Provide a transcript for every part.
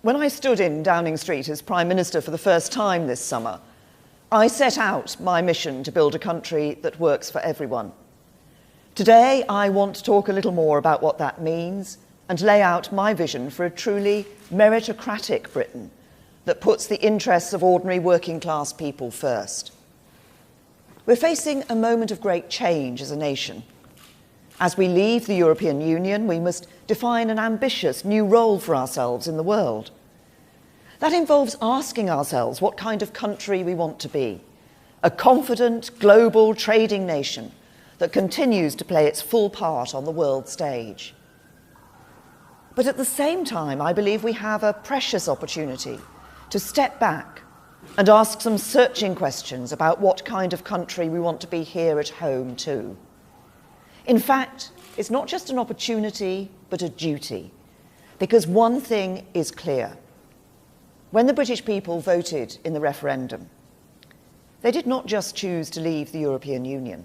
When I stood in Downing Street as Prime Minister for the first time this summer, I set out my mission to build a country that works for everyone. Today, I want to talk a little more about what that means and lay out my vision for a truly meritocratic Britain that puts the interests of ordinary working class people first. We're facing a moment of great change as a nation. As we leave the European Union, we must define an ambitious new role for ourselves in the world. That involves asking ourselves what kind of country we want to be. A confident, global trading nation that continues to play its full part on the world stage. But at the same time, I believe we have a precious opportunity to step back and ask some searching questions about what kind of country we want to be here at home too. In fact, it's not just an opportunity, but a duty, because one thing is clear. When the British people voted in the referendum, they did not just choose to leave the European Union.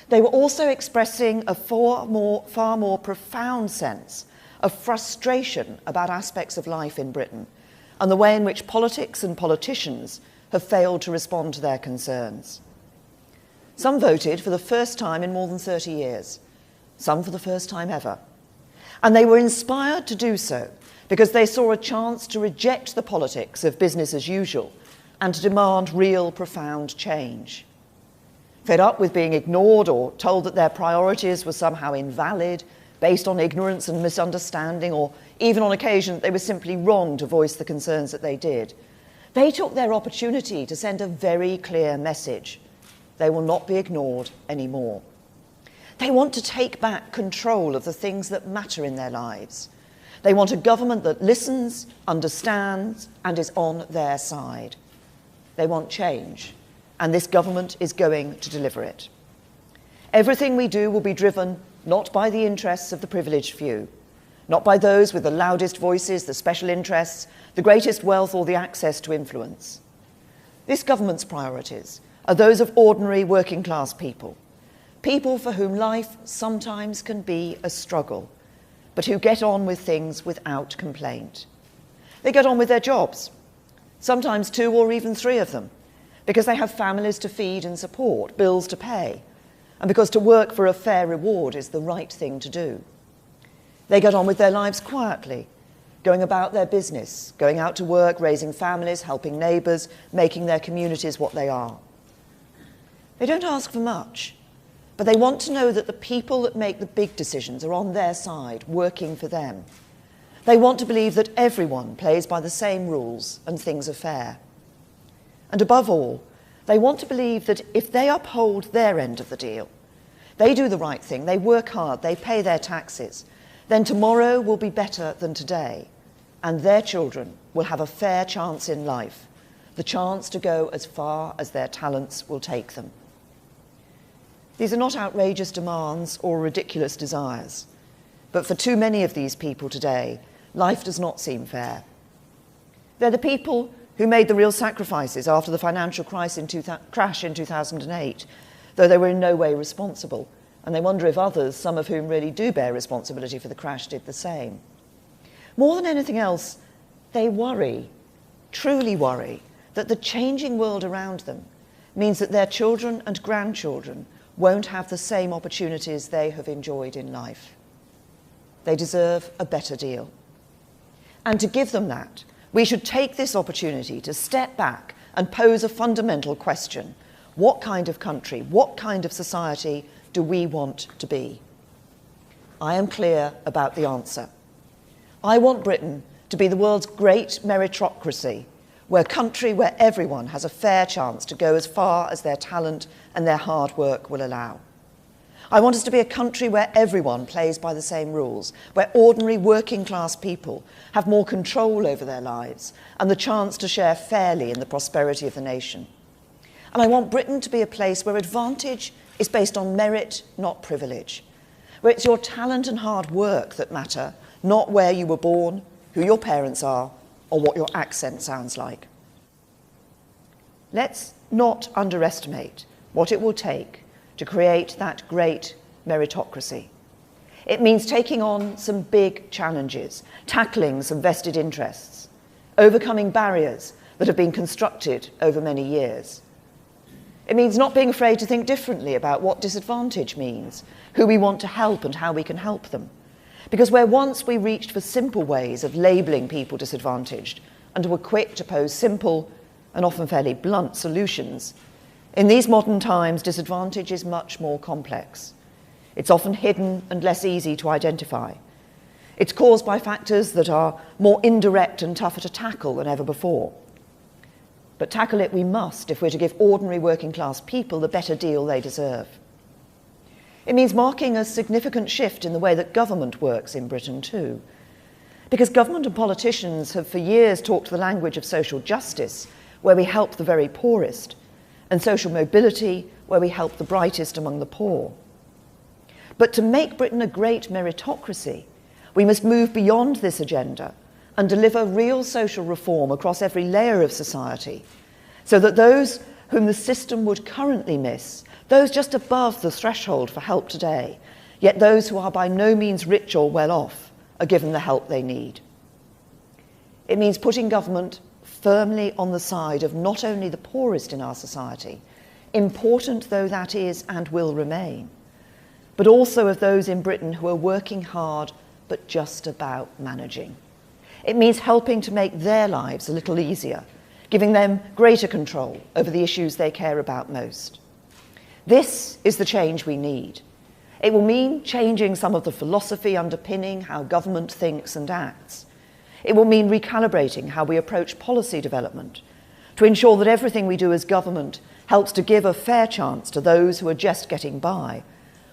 They were also expressing a far more profound sense of frustration about aspects of life in Britain and the way in which politics and politicians have failed to respond to their concerns. Some voted for the first time in more than 30 years, some for the first time ever. And they were inspired to do so because they saw a chance to reject the politics of business as usual and to demand real, profound change. Fed up with being ignored or told that their priorities were somehow invalid, based on ignorance and misunderstanding, or even on occasion that they were simply wrong to voice the concerns that they did, they took their opportunity to send a very clear message. They will not be ignored anymore. They want to take back control of the things that matter in their lives. They want a government that listens, understands, and is on their side. They want change, and this government is going to deliver it. Everything we do will be driven not by the interests of the privileged few, not by those with the loudest voices, the special interests, the greatest wealth, or the access to influence. This government's priorities are those of ordinary working class people, people for whom life sometimes can be a struggle, but who get on with things without complaint. They get on with their jobs, sometimes 2 or even 3 of them, because they have families to feed and support, bills to pay, and because to work for a fair reward is the right thing to do. They get on with their lives quietly, going about their business, going out to work, raising families, helping neighbours, making their communities what they are. They don't ask for much, but they want to know that the people that make the big decisions are on their side, working for them. They want to believe that everyone plays by the same rules and things are fair. And above all, they want to believe that if they uphold their end of the deal, they do the right thing, they work hard, they pay their taxes, then tomorrow will be better than today, and their children will have a fair chance in life, the chance to go as far as their talents will take them. These are not outrageous demands or ridiculous desires, but for too many of these people today, life does not seem fair. They're the people who made the real sacrifices after the financial crash in 2008, though they were in no way responsible, and they wonder if others, some of whom really do bear responsibility for the crash, did the same. More than anything else, they worry, truly worry, that the changing world around them means that their children and grandchildren won't have the same opportunities they have enjoyed in life. They deserve a better deal. And to give them that, we should take this opportunity to step back and pose a fundamental question. What kind of country, what kind of society do we want to be? I am clear about the answer. I want Britain to be the world's great meritocracy, where everyone has a fair chance to go as far as their talent and their hard work will allow. I want us to be a country where everyone plays by the same rules, where ordinary working class people have more control over their lives and the chance to share fairly in the prosperity of the nation. And I want Britain to be a place where advantage is based on merit, not privilege, where it's your talent and hard work that matter, not where you were born, who your parents are, or what your accent sounds like. Let's not underestimate what it will take to create that great meritocracy. It means taking on some big challenges, tackling some vested interests, overcoming barriers that have been constructed over many years. It means not being afraid to think differently about what disadvantage means, who we want to help and how we can help them. Because where once we reached for simple ways of labelling people disadvantaged and were quick to pose simple and often fairly blunt solutions, in these modern times, disadvantage is much more complex. It's often hidden and less easy to identify. It's caused by factors that are more indirect and tougher to tackle than ever before. But tackle it we must if we're to give ordinary working class people the better deal they deserve. It means marking a significant shift in the way that government works in Britain too. Because government and politicians have for years talked the language of social justice, where we help the very poorest, and social mobility, where we help the brightest among the poor. But to make Britain a great meritocracy, we must move beyond this agenda and deliver real social reform across every layer of society, so that those whom the system would currently miss, those just above the threshold for help today, yet those who are by no means rich or well off, are given the help they need. It means putting government firmly on the side of not only the poorest in our society, important though that is and will remain, but also of those in Britain who are working hard but just about managing. It means helping to make their lives a little easier, giving them greater control over the issues they care about most. This is the change we need. It will mean changing some of the philosophy underpinning how government thinks and acts. It will mean recalibrating how we approach policy development to ensure that everything we do as government helps to give a fair chance to those who are just getting by,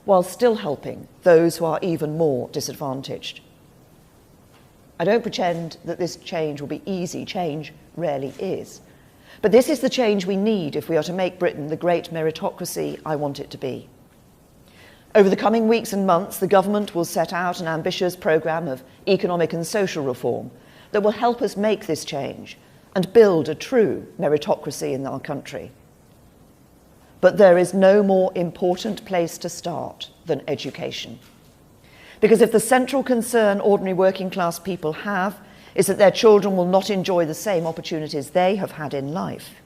while still helping those who are even more disadvantaged. I don't pretend that this change will be easy. Change rarely is. But this is the change we need if we are to make Britain the great meritocracy I want it to be. Over the coming weeks and months, the government will set out an ambitious programme of economic and social reform that will help us make this change and build a true meritocracy in our country. But there is no more important place to start than education. Because if the central concern ordinary working class people have is that their children will not enjoy the same opportunities they have had in life,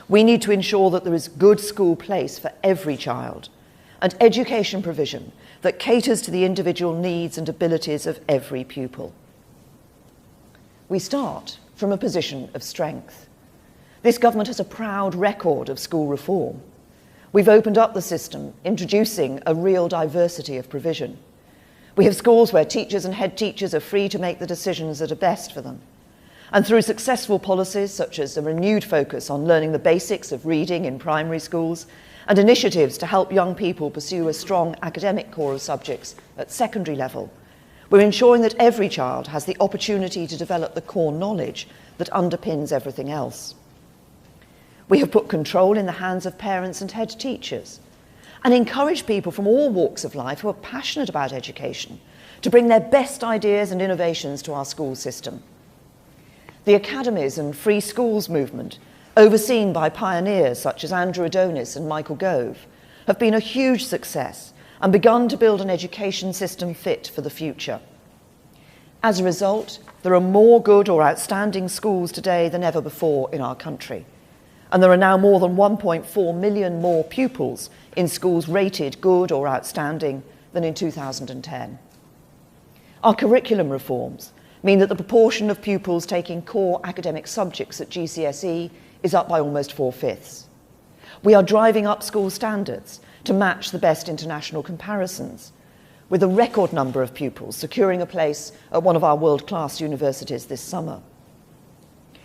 we need to ensure that there is good school place for every child and education provision that caters to the individual needs and abilities of every pupil. We start from a position of strength. This government has a proud record of school reform. We've opened up the system, introducing a real diversity of provision. We have schools where teachers and head teachers are free to make the decisions that are best for them. And through successful policies such as a renewed focus on learning the basics of reading in primary schools and initiatives to help young people pursue a strong academic core of subjects at secondary level, we're ensuring that every child has the opportunity to develop the core knowledge that underpins everything else. We have put control in the hands of parents and head teachers and encourage people from all walks of life who are passionate about education to bring their best ideas and innovations to our school system. The academies and free schools movement, overseen by pioneers such as Andrew Adonis and Michael Gove, have been a huge success and begun to build an education system fit for the future. As a result, there are more good or outstanding schools today than ever before in our country. And there are now more than 1.4 million more pupils in schools rated good or outstanding than in 2010. Our curriculum reforms mean that the proportion of pupils taking core academic subjects at GCSE is up by almost 4/5. We are driving up school standards to match the best international comparisons, with a record number of pupils securing a place at one of our world-class universities this summer.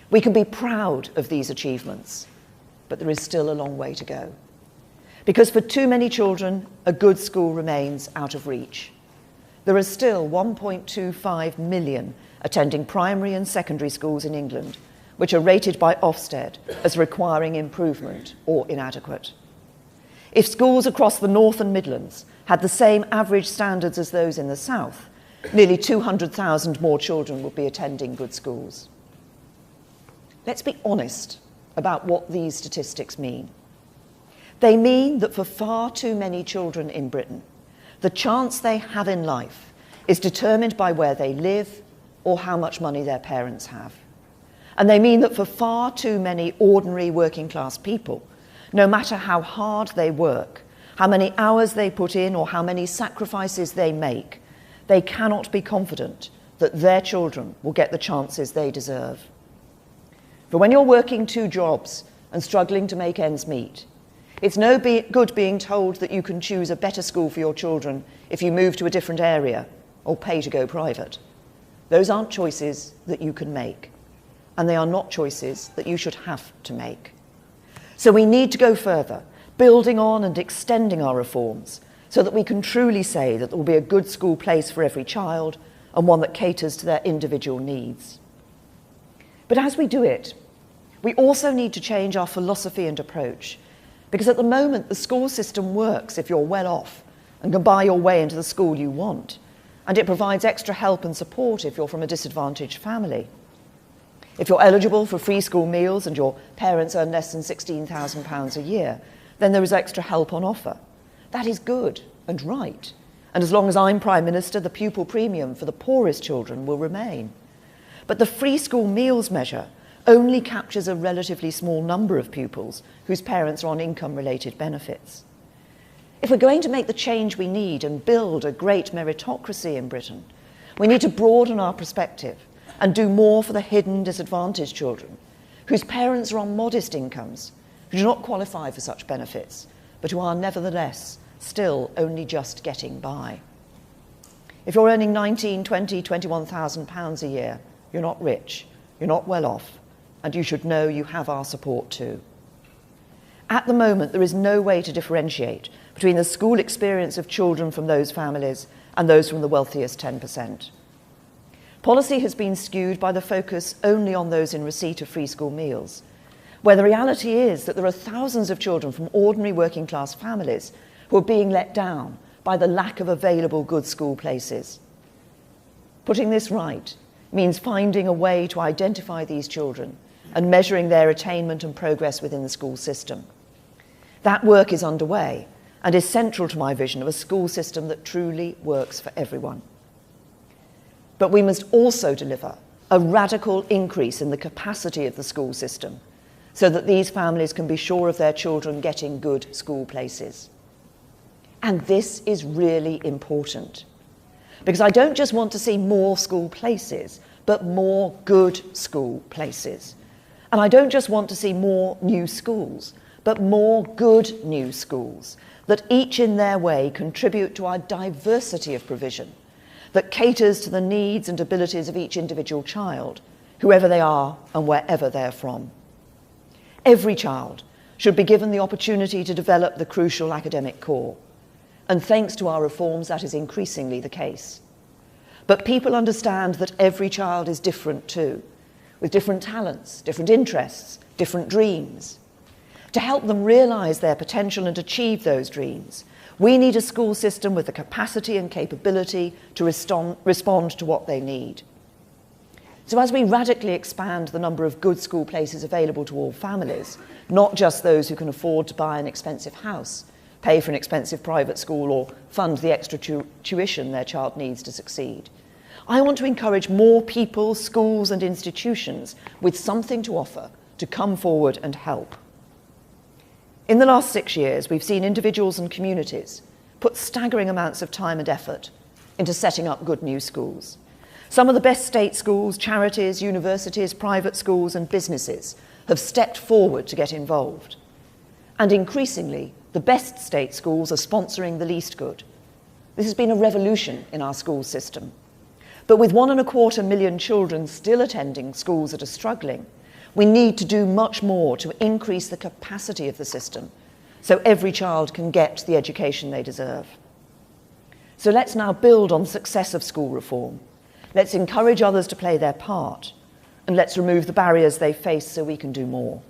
We can be proud of these achievements, but there is still a long way to go. Because for too many children, a good school remains out of reach. There are still 1.25 million attending primary and secondary schools in England, which are rated by Ofsted as requiring improvement or inadequate. If schools across the North and Midlands had the same average standards as those in the South, nearly 200,000 more children would be attending good schools. Let's be honest about what these statistics mean. They mean that for far too many children in Britain, The chance they have in life is determined by where they live or how much money their parents have. And they mean that for far too many ordinary working class people, no matter how hard they work, how many hours they put in, or how many sacrifices they make, they cannot be confident that their children will get the chances they deserve. For when you're working 2 jobs and struggling to make ends meet, it's no good being told that you can choose a better school for your children if you move to a different area or pay to go private. Those aren't choices that you can make, and they are not choices that you should have to make. So we need to go further, building on and extending our reforms so that we can truly say that there will be a good school place for every child and one that caters to their individual needs. But as we do it, we also need to change our philosophy and approach, because at the moment the school system works if you're well off and can buy your way into the school you want, and it provides extra help and support if you're from a disadvantaged family. If you're eligible for free school meals and your parents earn less than £16,000 a year, then there is extra help on offer. That is good and right. And as long as I'm Prime Minister, the pupil premium for the poorest children will remain. But the free school meals measure only captures a relatively small number of pupils whose parents are on income-related benefits. If we're going to make the change we need and build a great meritocracy in Britain, we need to broaden our perspective and do more for the hidden disadvantaged children, whose parents are on modest incomes, who do not qualify for such benefits, but who are nevertheless still only just getting by. If you're earning £19,000, £20,000, £21,000 a year, you're not rich, you're not well off, and you should know you have our support too. At the moment, there is no way to differentiate between the school experience of children from those families and those from the wealthiest 10%. Policy has been skewed by the focus only on those in receipt of free school meals, where the reality is that there are thousands of children from ordinary working class families who are being let down by the lack of available good school places. Putting this right means finding a way to identify these children and measuring their attainment and progress within the school system. That work is underway and is central to my vision of a school system that truly works for everyone. But we must also deliver a radical increase in the capacity of the school system so that these families can be sure of their children getting good school places. And this is really important, because I don't just want to see more school places, but more good school places. And I don't just want to see more new schools, but more good new schools that each in their way contribute to our diversity of provision, that caters to the needs and abilities of each individual child, whoever they are and wherever they're from. Every child should be given the opportunity to develop the crucial academic core, and thanks to our reforms, that is increasingly the case. But people understand that every child is different too, with different talents, different interests, different dreams. To help them realise their potential and achieve those dreams, we need a school system with the capacity and capability to respond to what they need. So as we radically expand the number of good school places available to all families, not just those who can afford to buy an expensive house, pay for an expensive private school, or fund the extra tuition their child needs to succeed, I want to encourage more people, schools and institutions with something to offer to come forward and help. In the last 6 years, we've seen individuals and communities put staggering amounts of time and effort into setting up good new schools. Some of the best state schools, charities, universities, private schools and businesses have stepped forward to get involved. And increasingly, the best state schools are sponsoring the least good. This has been a revolution in our school system. But with 1.25 million children still attending schools that are struggling, we need to do much more to increase the capacity of the system so every child can get the education they deserve. So let's now build on the success of school reform. Let's encourage others to play their part, and let's remove the barriers they face so we can do more.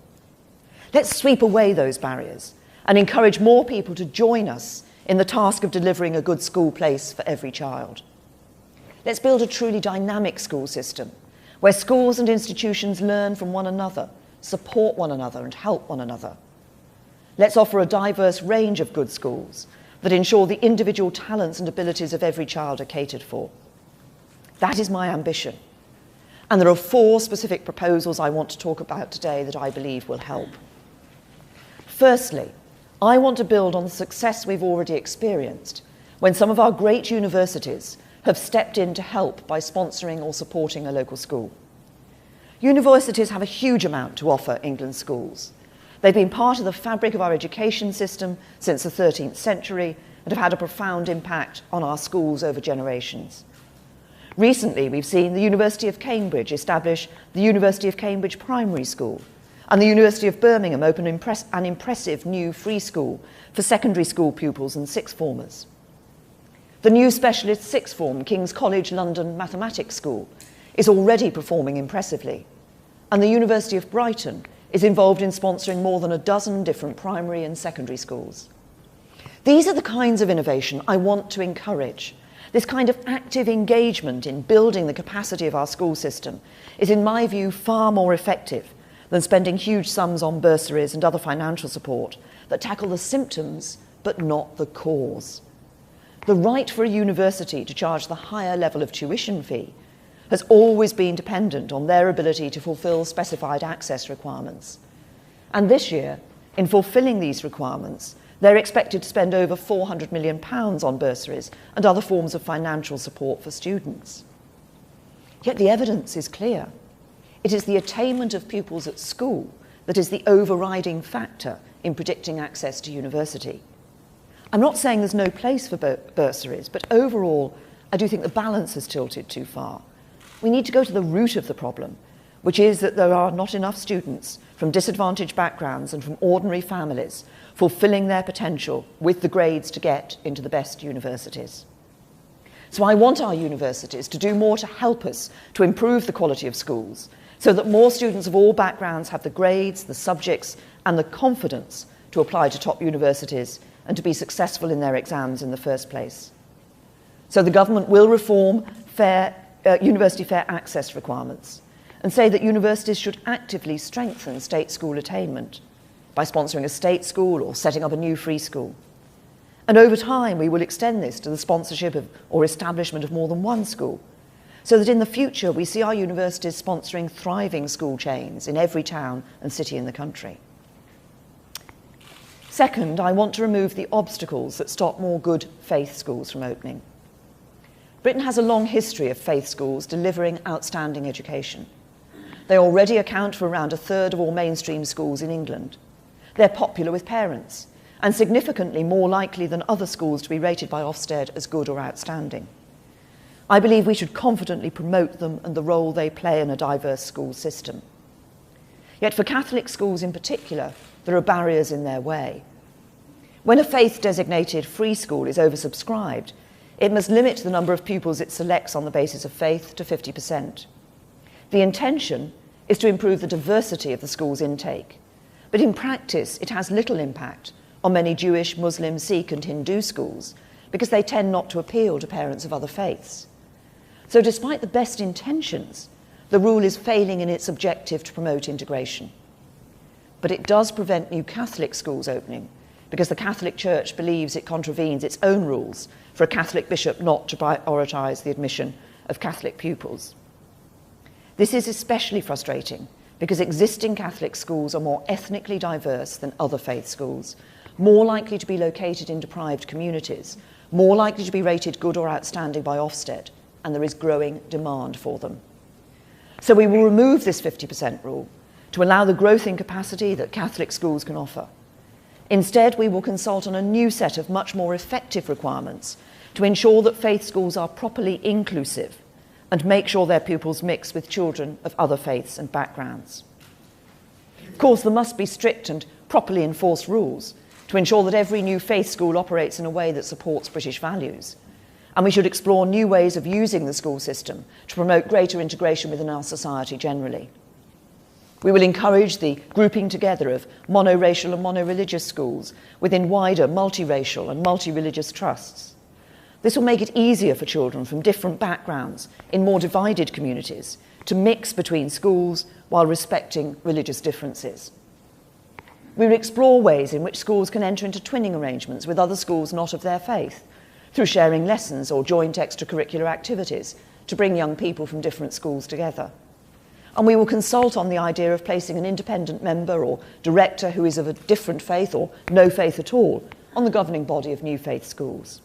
Let's sweep away those barriers and encourage more people to join us in the task of delivering a good school place for every child. Let's build a truly dynamic school system where schools and institutions learn from one another, support one another and help one another. Let's offer a diverse range of good schools, that ensure the individual talents and abilities of every child are catered for. That is my ambition. And there are 4 specific proposals I want to talk about today that I believe will help. Firstly, I want to build on the success we've already experienced when some of our great universities have stepped in to help by sponsoring or supporting a local school. Universities have a huge amount to offer England's schools. They've been part of the fabric of our education system since the 13th century and have had a profound impact on our schools over generations. Recently, we've seen the University of Cambridge establish the University of Cambridge Primary School, and the University of Birmingham open an impressive new free school for secondary school pupils and sixth formers. The new specialist sixth form King's College London Mathematics School is already performing impressively, and the University of Brighton is involved in sponsoring more than a dozen different primary and secondary schools. These are the kinds of innovation I want to encourage. This kind of active engagement in building the capacity of our school system is, in my view, far more effective than spending huge sums on bursaries and other financial support that tackle the symptoms but not the cause. The right for a university to charge the higher level of tuition fee has always been dependent on their ability to fulfil specified access requirements. And this year, in fulfilling these requirements, they're expected to spend over £400 million on bursaries and other forms of financial support for students. Yet the evidence is clear. It is the attainment of pupils at school that is the overriding factor in predicting access to university. I'm not saying there's no place for bursaries, but overall, I do think the balance has tilted too far. We need to go to the root of the problem, which is that there are not enough students from disadvantaged backgrounds and from ordinary families fulfilling their potential with the grades to get into the best universities. So I want our universities to do more to help us to improve the quality of schools so that more students of all backgrounds have the grades, the subjects, and the confidence to apply to top universities and to be successful in their exams in the first place. So the government will reform university fair access requirements and say that universities should actively strengthen state school attainment by sponsoring a state school or setting up a new free school. And over time, we will extend this to the sponsorship of or establishment of more than one school, so that in the future we see our universities sponsoring thriving school chains in every town and city in the country. Second, I want to remove the obstacles that stop more good faith schools from opening. Britain has a long history of faith schools delivering outstanding education. They already account for around a third of all mainstream schools in England. They're popular with parents and significantly more likely than other schools to be rated by Ofsted as good or outstanding. I believe we should confidently promote them and the role they play in a diverse school system. Yet for Catholic schools in particular, there are barriers in their way. When a faith-designated free school is oversubscribed, it must limit the number of pupils it selects on the basis of faith to 50%. The intention is to improve the diversity of the school's intake, but in practice it has little impact on many Jewish, Muslim, Sikh and Hindu schools because they tend not to appeal to parents of other faiths. So despite the best intentions, the rule is failing in its objective to promote integration. But it does prevent new Catholic schools opening because the Catholic Church believes it contravenes its own rules for a Catholic bishop not to prioritise the admission of Catholic pupils. This is especially frustrating because existing Catholic schools are more ethnically diverse than other faith schools, more likely to be located in deprived communities, more likely to be rated good or outstanding by Ofsted, and there is growing demand for them. So we will remove this 50% rule to allow the growth in capacity that Catholic schools can offer. Instead, we will consult on a new set of much more effective requirements to ensure that faith schools are properly inclusive and make sure their pupils mix with children of other faiths and backgrounds. Of course, there must be strict and properly enforced rules to ensure that every new faith school operates in a way that supports British values. And we should explore new ways of using the school system to promote greater integration within our society generally. We will encourage the grouping together of monoracial and monoreligious schools within wider multiracial and multi-religious trusts. This will make it easier for children from different backgrounds in more divided communities to mix between schools while respecting religious differences. We will explore ways in which schools can enter into twinning arrangements with other schools not of their faith, through sharing lessons or joint extracurricular activities to bring young people from different schools together. And we will consult on the idea of placing an independent member or director who is of a different faith or no faith at all on the governing body of new faith schools.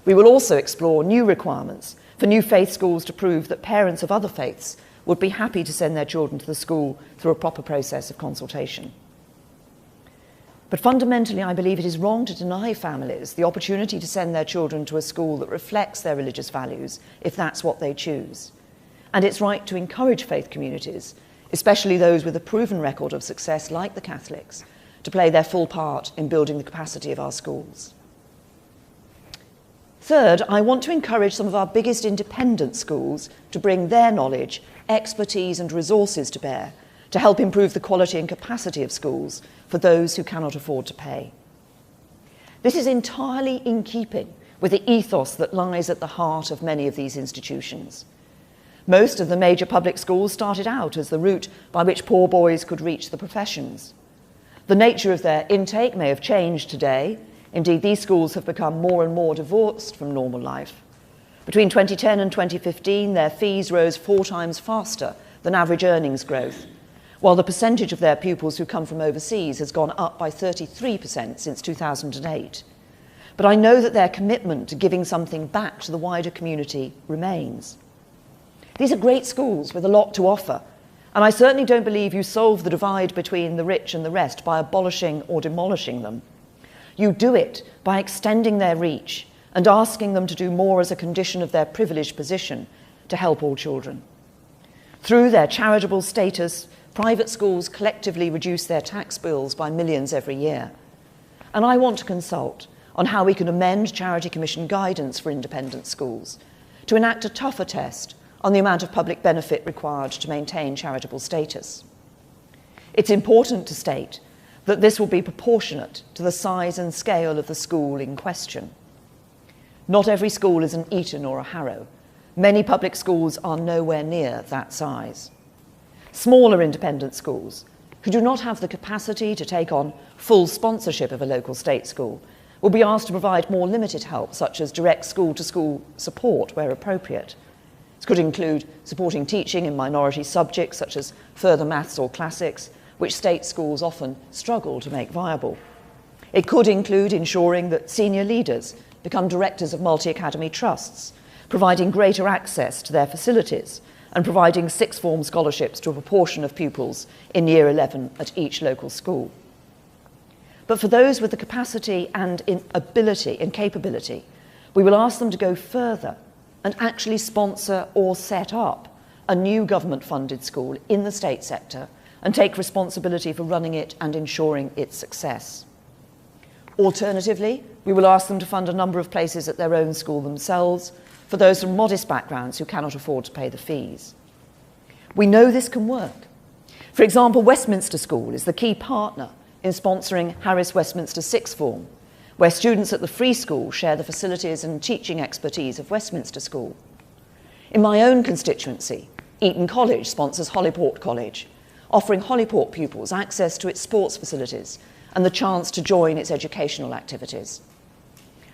We will also explore new requirements for new faith schools to prove that parents of other faiths would be happy to send their children to the school through a proper process of consultation. But fundamentally, I believe it is wrong to deny families the opportunity to send their children to a school that reflects their religious values, if that's what they choose. And it's right to encourage faith communities, especially those with a proven record of success like the Catholics, to play their full part in building the capacity of our schools. Third, I want to encourage some of our biggest independent schools to bring their knowledge, expertise and resources to bear to help improve the quality and capacity of schools for those who cannot afford to pay. This is entirely in keeping with the ethos that lies at the heart of many of these institutions. Most of the major public schools started out as the route by which poor boys could reach the professions. The nature of their intake may have changed today. Indeed, these schools have become more and more divorced from normal life. Between 2010 and 2015, their fees rose 4 times faster than average earnings growth, while the percentage of their pupils who come from overseas has gone up by 33% since 2008. But I know that their commitment to giving something back to the wider community remains. These are great schools with a lot to offer, and I certainly don't believe you solve the divide between the rich and the rest by abolishing or demolishing them. You do it by extending their reach and asking them to do more as a condition of their privileged position to help all children. Through their charitable status, private schools collectively reduce their tax bills by millions every year. And I want to consult on how we can amend Charity Commission guidance for independent schools to enact a tougher test on the amount of public benefit required to maintain charitable status. It's important to state that this will be proportionate to the size and scale of the school in question. Not every school is an Eton or a Harrow. Many public schools are nowhere near that size. Smaller independent schools, who do not have the capacity to take on full sponsorship of a local state school, will be asked to provide more limited help, such as direct school-to-school support where appropriate. This could include supporting teaching in minority subjects, such as further maths or classics, which state schools often struggle to make viable. It could include ensuring that senior leaders become directors of multi-academy trusts, providing greater access to their facilities and providing sixth form scholarships to a proportion of pupils in Year 11 at each local school. But for those with the capacity and ability and capability, we will ask them to go further and actually sponsor or set up a new government-funded school in the state sector and take responsibility for running it and ensuring its success. Alternatively, we will ask them to fund a number of places at their own school themselves for those from modest backgrounds who cannot afford to pay the fees. We know this can work. For example, Westminster School is the key partner in sponsoring Harris Westminster Sixth Form, where students at the free school share the facilities and teaching expertise of Westminster School. In my own constituency, Eton College sponsors Holyport College, offering Holyport pupils access to its sports facilities and the chance to join its educational activities.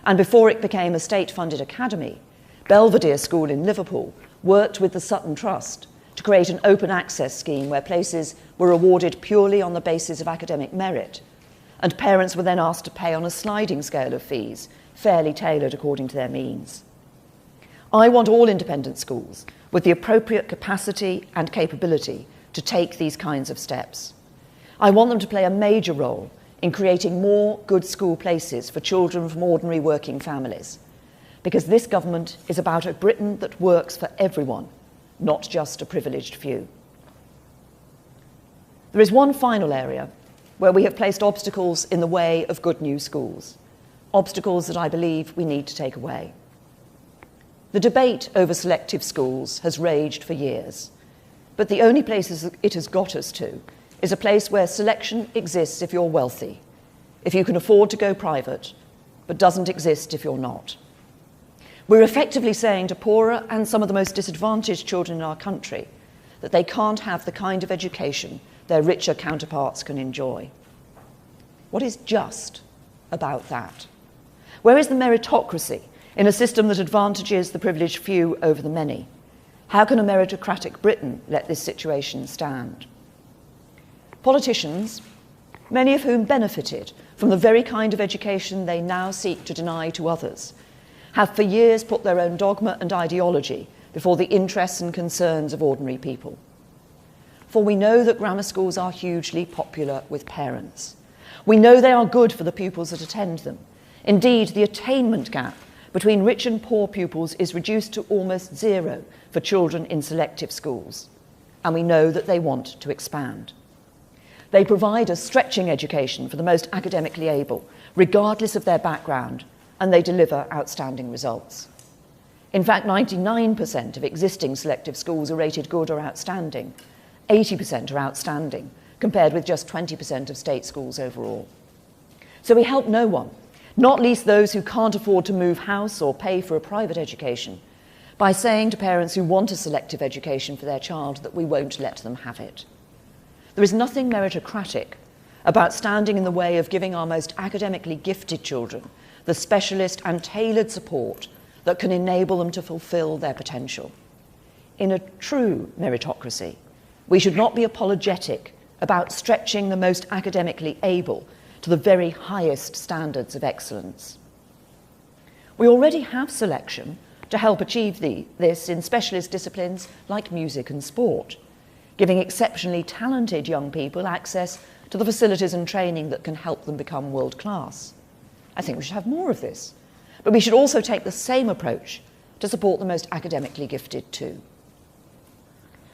And before it became a state-funded academy, Belvedere School in Liverpool worked with the Sutton Trust to create an open access scheme where places were awarded purely on the basis of academic merit, and parents were then asked to pay on a sliding scale of fees, fairly tailored according to their means. I want all independent schools with the appropriate capacity and capability to take these kinds of steps. I want them to play a major role in creating more good school places for children from ordinary working families, because this government is about a Britain that works for everyone, not just a privileged few. There is one final area where we have placed obstacles in the way of good new schools, obstacles that I believe we need to take away. The debate over selective schools has raged for years, but the only places it has got us to is a place where selection exists if you're wealthy, if you can afford to go private, but doesn't exist if you're not. We're effectively saying to poorer and some of the most disadvantaged children in our country that they can't have the kind of education their richer counterparts can enjoy. What is just about that? Where is the meritocracy in a system that advantages the privileged few over the many? How can a meritocratic Britain let this situation stand? Politicians, many of whom benefited from the very kind of education they now seek to deny to others, have for years put their own dogma and ideology before the interests and concerns of ordinary people. For we know that grammar schools are hugely popular with parents. We know they are good for the pupils that attend them. Indeed, the attainment gap between rich and poor pupils is reduced to almost zero for children in selective schools, and we know that they want to expand. They provide a stretching education for the most academically able, regardless of their background, and they deliver outstanding results. In fact, 99% of existing selective schools are rated good or outstanding. 80% are outstanding, compared with just 20% of state schools overall. So we help no one, not least those who can't afford to move house or pay for a private education, by saying to parents who want a selective education for their child that we won't let them have it. There is nothing meritocratic about standing in the way of giving our most academically gifted children the specialist and tailored support that can enable them to fulfill their potential. In a true meritocracy, we should not be apologetic about stretching the most academically able to the very highest standards of excellence. We already have selection to help achieve this in specialist disciplines like music and sport, giving exceptionally talented young people access to the facilities and training that can help them become world class. I think we should have more of this, but we should also take the same approach to support the most academically gifted too.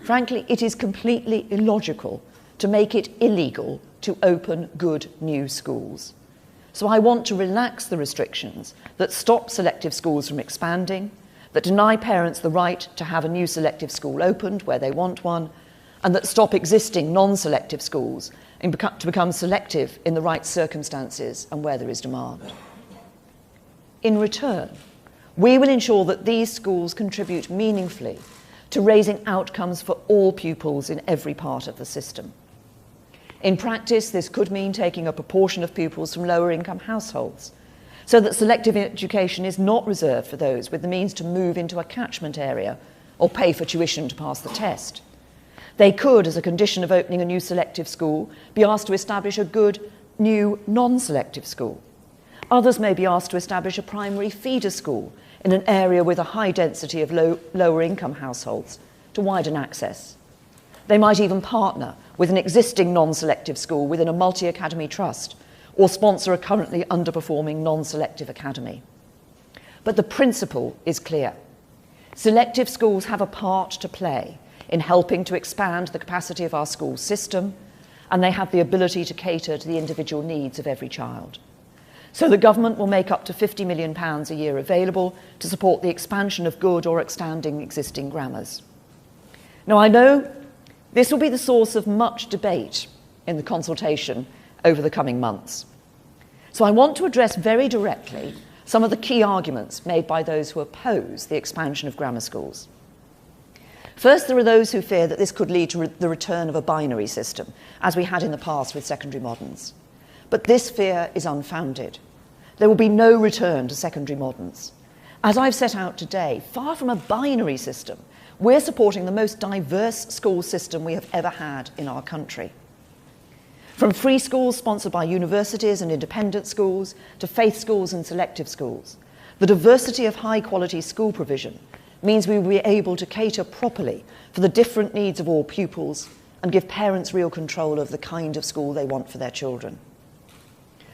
Frankly, it is completely illogical to make it illegal to open good new schools. So I want to relax the restrictions that stop selective schools from expanding, that deny parents the right to have a new selective school opened where they want one, and that stop existing non-selective schools to become selective in the right circumstances and where there is demand. In return, we will ensure that these schools contribute meaningfully to raising outcomes for all pupils in every part of the system. In practice, this could mean taking a proportion of pupils from lower income households, so that selective education is not reserved for those with the means to move into a catchment area or pay for tuition to pass the test. They could, as a condition of opening a new selective school, be asked to establish a good new non-selective school. Others may be asked to establish a primary feeder school in an area with a high density of lower income households to widen access. They might even partner with an existing non-selective school within a multi-academy trust, or sponsor a currently underperforming non-selective academy. But the principle is clear. Selective schools have a part to play in helping to expand the capacity of our school system, and they have the ability to cater to the individual needs of every child. So the government will make up to £50 million a year available to support the expansion of good or outstanding existing grammars. Now, I know this will be the source of much debate in the consultation over the coming months. So I want to address very directly some of the key arguments made by those who oppose the expansion of grammar schools. First, there are those who fear that this could lead to the return of a binary system, as we had in the past with secondary moderns. But this fear is unfounded. There will be no return to secondary moderns. As I've set out today, far from a binary system, we're supporting the most diverse school system we have ever had in our country. From free schools sponsored by universities and independent schools to faith schools and selective schools, the diversity of high-quality school provision means we will be able to cater properly for the different needs of all pupils and give parents real control of the kind of school they want for their children.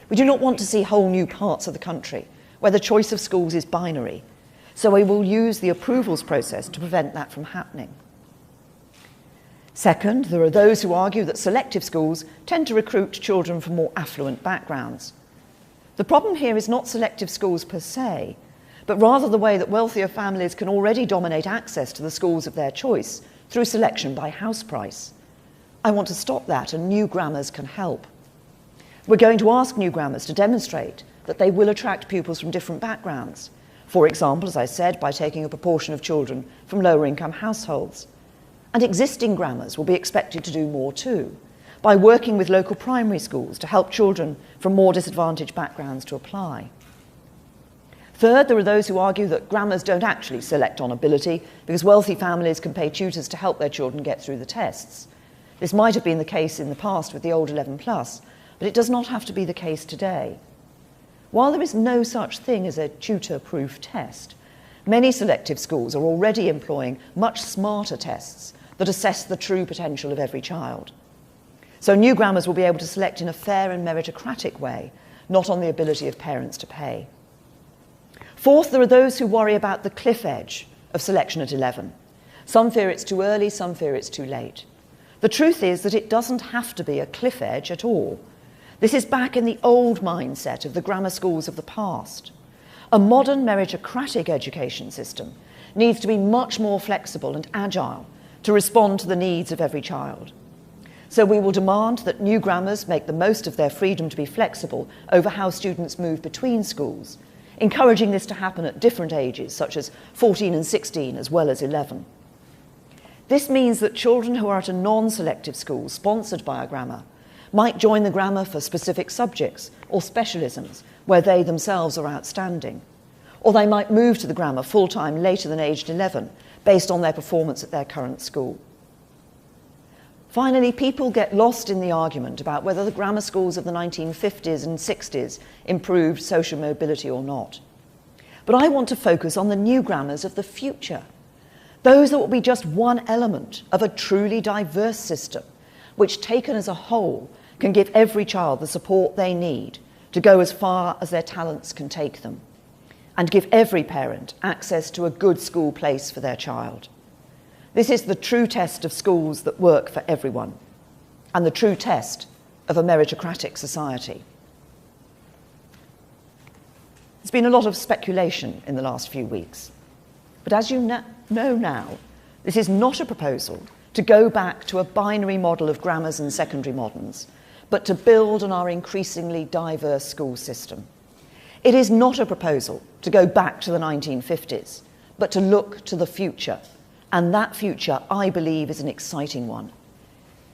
We do not want to see whole new parts of the country where the choice of schools is binary, so we will use the approvals process to prevent that from happening. Second, there are those who argue that selective schools tend to recruit children from more affluent backgrounds. The problem here is not selective schools per se, but rather the way that wealthier families can already dominate access to the schools of their choice through selection by house price. I want to stop that, and new grammars can help. We're going to ask new grammars to demonstrate that they will attract pupils from different backgrounds. For example, as I said, by taking a proportion of children from lower income households. And existing grammars will be expected to do more too, by working with local primary schools to help children from more disadvantaged backgrounds to apply. Third, there are those who argue that grammars don't actually select on ability because wealthy families can pay tutors to help their children get through the tests. This might have been the case in the past with the old 11+, but it does not have to be the case today. While there is no such thing as a tutor-proof test, many selective schools are already employing much smarter tests that assess the true potential of every child. So new grammars will be able to select in a fair and meritocratic way, not on the ability of parents to pay. Fourth, there are those who worry about the cliff edge of selection at 11. Some fear it's too early, some fear it's too late. The truth is that it doesn't have to be a cliff edge at all. This is back in the old mindset of the grammar schools of the past. A modern meritocratic education system needs to be much more flexible and agile to respond to the needs of every child. So we will demand that new grammars make the most of their freedom to be flexible over how students move between schools, encouraging this to happen at different ages, such as 14 and 16 as well as 11. This means that children who are at a non-selective school sponsored by a grammar might join the grammar for specific subjects or specialisms where they themselves are outstanding. Or they might move to the grammar full-time later than aged 11 based on their performance at their current school. Finally, people get lost in the argument about whether the grammar schools of the 1950s and 60s improved social mobility or not. But I want to focus on the new grammars of the future, those that will be just one element of a truly diverse system, which taken as a whole can give every child the support they need to go as far as their talents can take them, and give every parent access to a good school place for their child. This is the true test of schools that work for everyone, and the true test of a meritocratic society. There's been a lot of speculation in the last few weeks, but as you know now, this is not a proposal to go back to a binary model of grammars and secondary moderns, but to build on our increasingly diverse school system. It is not a proposal to go back to the 1950s, but to look to the future. And that future, I believe, is an exciting one.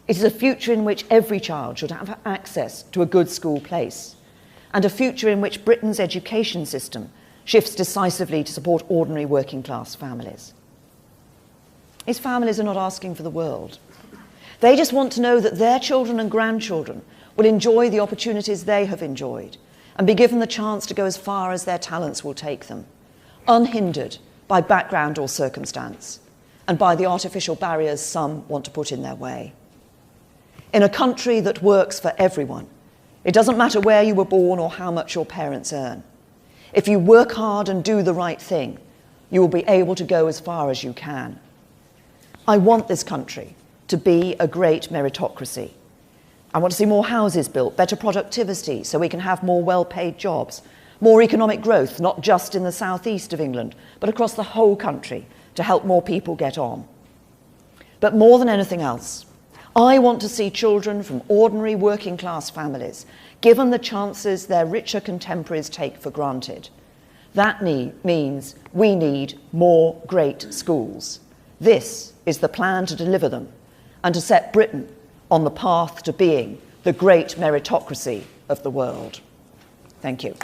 It is a future in which every child should have access to a good school place, and a future in which Britain's education system shifts decisively to support ordinary working class families. These families are not asking for the world. They just want to know that their children and grandchildren will enjoy the opportunities they have enjoyed and be given the chance to go as far as their talents will take them, unhindered by background or circumstance, and by the artificial barriers some want to put in their way. In a country that works for everyone, it doesn't matter where you were born or how much your parents earn. If you work hard and do the right thing, you will be able to go as far as you can. I want this country to be a great meritocracy. I want to see more houses built, better productivity so we can have more well-paid jobs, more economic growth, not just in the southeast of England, but across the whole country, to help more people get on. But more than anything else, I want to see children from ordinary working class families given the chances their richer contemporaries take for granted. That means we need more great schools. This is the plan to deliver them and to set Britain on the path to being the great meritocracy of the world. Thank you.